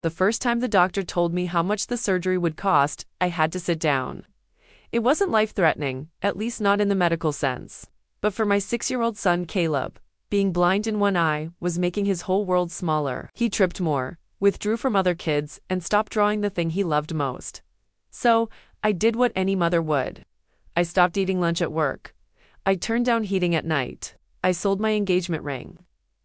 The first time the doctor told me how much the surgery would cost, I had to sit down. It wasn't life-threatening, at least not in the medical sense. But for my 6-year-old son Caleb, being blind in one eye was making his whole world smaller. He tripped more, withdrew from other kids, and stopped drawing the thing he loved most. So, I did what any mother would. I stopped eating lunch at work. I turned down heating at night. I sold my engagement ring.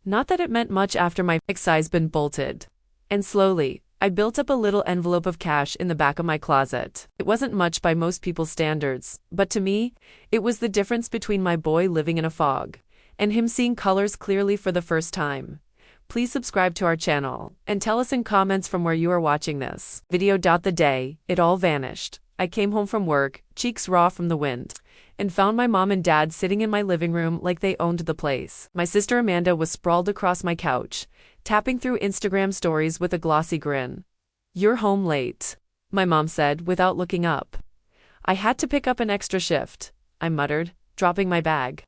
Not that it meant much after my ex been bolted. And slowly, I built up a little envelope of cash in the back of my closet. It wasn't much by most people's standards, but to me, it was the difference between my boy living in a fog and him seeing colors clearly for the first time. Please subscribe to our channel and tell us in comments from where you are watching this video. The day it all vanished, I came home from work, cheeks raw from the wind, and found my mom and dad sitting in my living room like they owned the place. My sister Amanda was sprawled across my couch, tapping through Instagram stories with a glossy grin. "You're home late," my mom said without looking up. "I had to pick up an extra shift," I muttered, dropping my bag.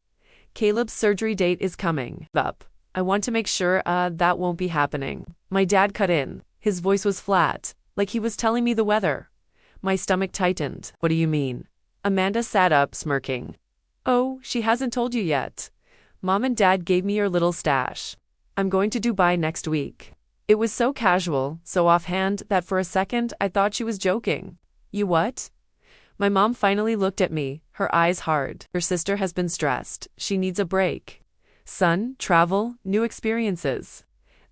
"Caleb's surgery date is coming up. I want to make sure that won't be happening." My dad cut in. His voice was flat, like he was telling me the weather. My stomach tightened. "What do you mean?" Amanda sat up, smirking. "Oh, she hasn't told you yet. Mom and Dad gave me your little stash. I'm going to Dubai next week." It was so casual, so offhand, that for a second I thought she was joking. "You what?" My mom finally looked at me, her eyes hard. "Your sister has been stressed. She needs a break. Son, travel, new experiences.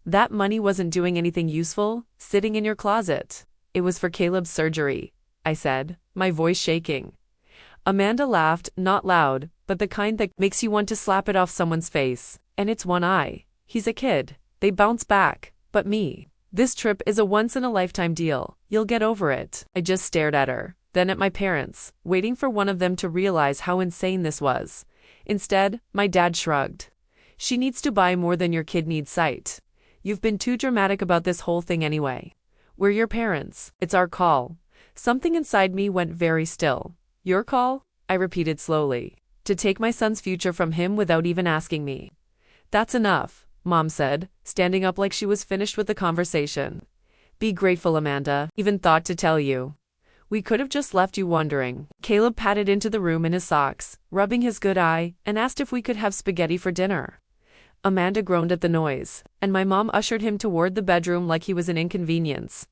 That money wasn't doing anything useful, sitting in your closet. It was for Caleb's surgery," I said, my voice shaking. Amanda laughed, not loud, but the kind that makes you want to slap it off someone's face. "And it's one eye. He's a kid. They bounce back. But me. This trip is a once-in-a-lifetime deal. You'll get over it." I just stared at her, then at my parents, waiting for one of them to realize how insane this was. Instead, my dad shrugged. "She needs to buy more than your kid needs sight. You've been too dramatic about this whole thing anyway. We're your parents. It's our call." Something inside me went very still. "Your call?" I repeated slowly. "To take my son's future from him without even asking me." "That's enough," Mom said, standing up like she was finished with the conversation. "Be grateful, Amanda. Even thought to tell you. We could have just left you wondering." Caleb padded into the room in his socks, rubbing his good eye, and asked if we could have spaghetti for dinner. Amanda groaned at the noise, and my mom ushered him toward the bedroom like he was an inconvenience.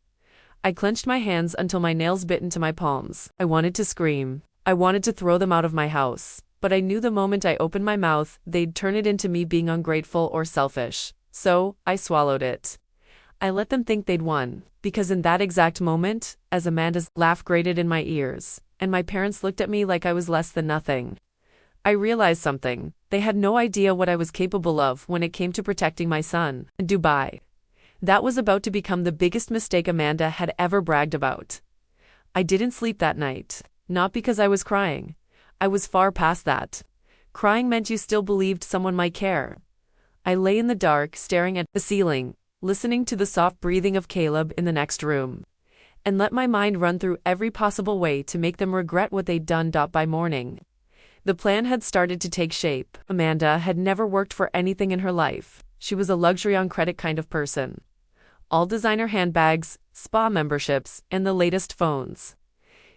I clenched my hands until my nails bit into my palms. I wanted to scream. I wanted to throw them out of my house, but I knew the moment I opened my mouth, they'd turn it into me being ungrateful or selfish. So, I swallowed it. I let them think they'd won, because in that exact moment, as Amanda's laugh grated in my ears, and my parents looked at me like I was less than nothing, I realized something. They had no idea what I was capable of when it came to protecting my son. Dubai. That was about to become the biggest mistake Amanda had ever bragged about. I didn't sleep that night. Not because I was crying. I was far past that. Crying meant you still believed someone might care. I lay in the dark, staring at the ceiling, listening to the soft breathing of Caleb in the next room, and let my mind run through every possible way to make them regret what they'd done. By morning, the plan had started to take shape. Amanda had never worked for anything in her life. She was a luxury on credit kind of person. All designer handbags, spa memberships, and the latest phones.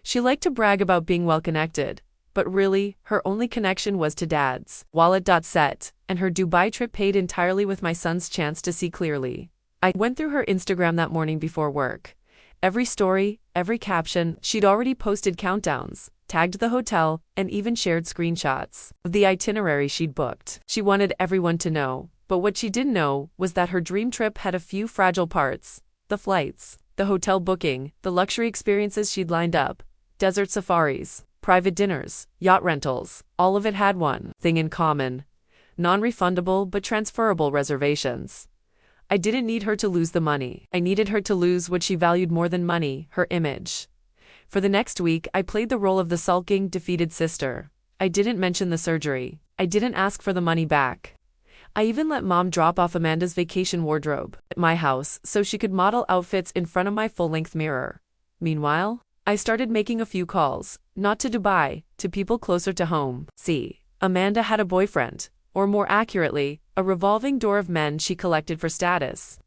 She liked to brag about being well-connected, but really, her only connection was to Dad's wallet. Set, and her Dubai trip paid entirely with my son's chance to see clearly. I went through her Instagram that morning before work. Every story, every caption, she'd already posted countdowns, tagged the hotel, and even shared screenshots of the itinerary she'd booked. She wanted everyone to know, but what she didn't know was that her dream trip had a few fragile parts: the flights, the hotel booking, the luxury experiences she'd lined up, desert safaris, private dinners, yacht rentals. All of it had one thing in common: non-refundable but transferable reservations. I didn't need her to lose the money. I needed her to lose what she valued more than money: her image. For the next week, I played the role of the sulking, defeated sister. I didn't mention the surgery. I didn't ask for the money back. I even let Mom drop off Amanda's vacation wardrobe at my house so she could model outfits in front of my full-length mirror. Meanwhile, I started making a few calls, not to Dubai, to people closer to home. See, Amanda had a boyfriend, or more accurately, a revolving door of men she collected for status.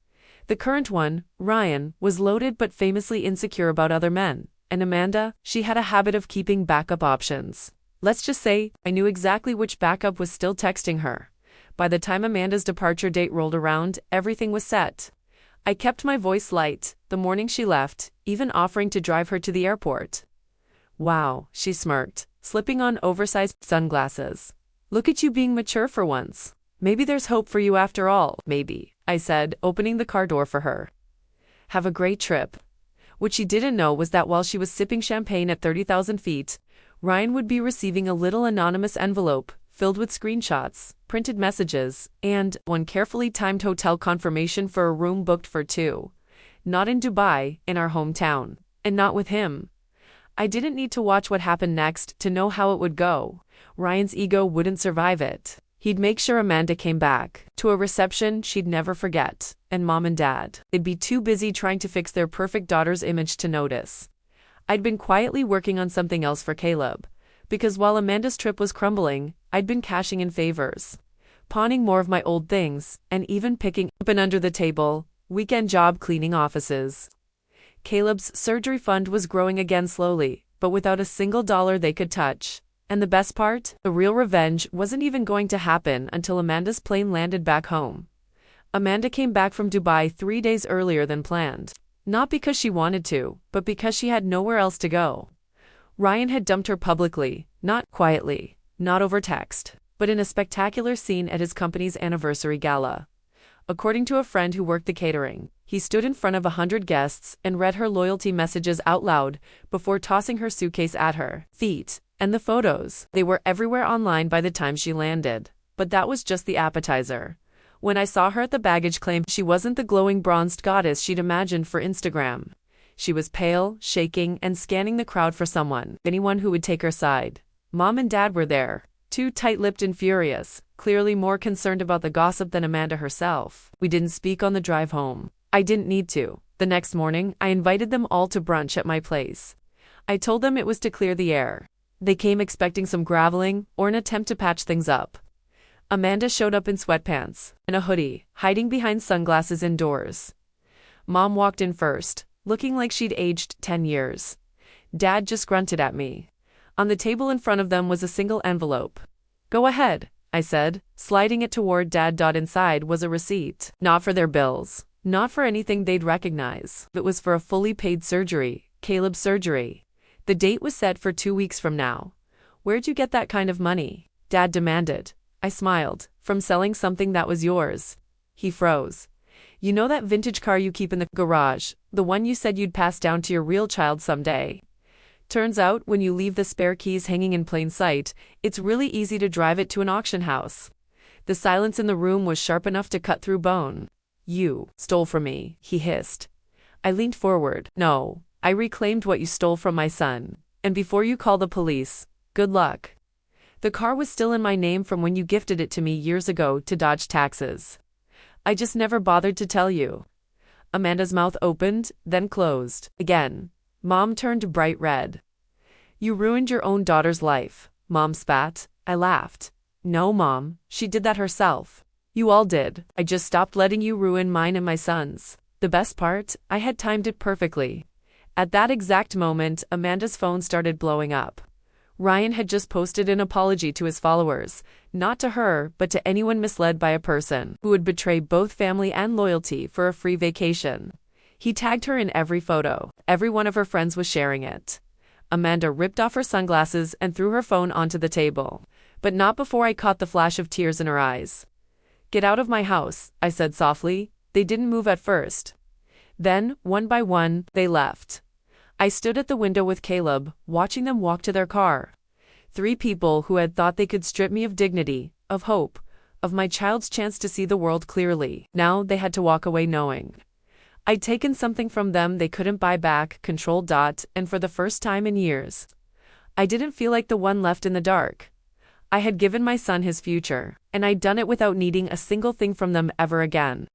The current one, Ryan, was loaded but famously insecure about other men, and Amanda, she had a habit of keeping backup options. Let's just say, I knew exactly which backup was still texting her. By the time Amanda's departure date rolled around, everything was set. I kept my voice light the morning she left, even offering to drive her to the airport. Wow, she smirked, slipping on oversized sunglasses. Look at you being mature for once. Maybe there's hope for you after all. Maybe, I said, opening the car door for her. Have a great trip. What she didn't know was that while she was sipping champagne at 30,000 feet, Ryan would be receiving a little anonymous envelope filled with screenshots, printed messages, and one carefully timed hotel confirmation for a room booked for two. Not in Dubai, in our hometown, and not with him. I didn't need to watch what happened next to know how it would go. Ryan's ego wouldn't survive it. He'd make sure Amanda came back to a reception she'd never forget, and Mom and Dad, they'd be too busy trying to fix their perfect daughter's image to notice. I'd been quietly working on something else for Caleb, because while Amanda's trip was crumbling, I'd been cashing in favors, pawning more of my old things, and even picking up an under-the-table, weekend job cleaning offices. Caleb's surgery fund was growing again slowly, but without a single dollar they could touch. And the best part? The real revenge wasn't even going to happen until Amanda's plane landed back home. Amanda came back from Dubai 3 days earlier than planned. Not because she wanted to, but because she had nowhere else to go. Ryan had dumped her publicly, not quietly, not over text, but in a spectacular scene at his company's anniversary gala. According to a friend who worked the catering, he stood in front of 100 guests and read her loyalty messages out loud before tossing her suitcase at her feet. And the photos, they were everywhere online by the time she landed. But that was just the appetizer. When I saw her at the baggage claim, she wasn't the glowing bronzed goddess she'd imagined for Instagram. She was pale, shaking, and scanning the crowd for anyone who would take her side. Mom and Dad were there, too tight-lipped and furious, clearly more concerned about the gossip than Amanda herself. We didn't speak on the drive home. I didn't need to. The next morning, I invited them all to brunch at my place. I told them it was to clear the air. They came expecting some graveling or an attempt to patch things up. Amanda showed up in sweatpants and a hoodie, hiding behind sunglasses indoors. Mom walked in first, looking like she'd aged 10 years. Dad just grunted at me. On the table in front of them was a single envelope. Go ahead, I said, sliding it toward Dad. Inside was a receipt. Not for their bills. Not for anything they'd recognize. It was for a fully paid surgery, Caleb's surgery. The date was set for 2 weeks from now. Where'd you get that kind of money? Dad demanded. I smiled. From selling something that was yours. He froze. You know that vintage car you keep in the garage, the one you said you'd pass down to your real child someday? Turns out, when you leave the spare keys hanging in plain sight, it's really easy to drive it to an auction house. The silence in the room was sharp enough to cut through bone. You stole from me, he hissed. I leaned forward. No, I reclaimed what you stole from my son. And before you call the police, good luck. The car was still in my name from when you gifted it to me years ago to dodge taxes. I just never bothered to tell you. Amanda's mouth opened, then closed. Again. Mom turned bright red. You ruined your own daughter's life, Mom spat. I laughed. No, Mom, she did that herself. You all did. I just stopped letting you ruin mine and my son's. The best part, I had timed it perfectly. At that exact moment, Amanda's phone started blowing up. Ryan had just posted an apology to his followers, not to her, but to anyone misled by a person who would betray both family and loyalty for a free vacation. He tagged her in every photo. Every one of her friends was sharing it. Amanda ripped off her sunglasses and threw her phone onto the table. But not before I caught the flash of tears in her eyes. Get out of my house, I said softly. They didn't move at first. Then, one by one, they left. I stood at the window with Caleb, watching them walk to their car. 3 people who had thought they could strip me of dignity, of hope, of my child's chance to see the world clearly. Now they had to walk away knowing I'd taken something from them they couldn't buy back. And for the first time in years, I didn't feel like the one left in the dark. I had given my son his future, and I'd done it without needing a single thing from them ever again.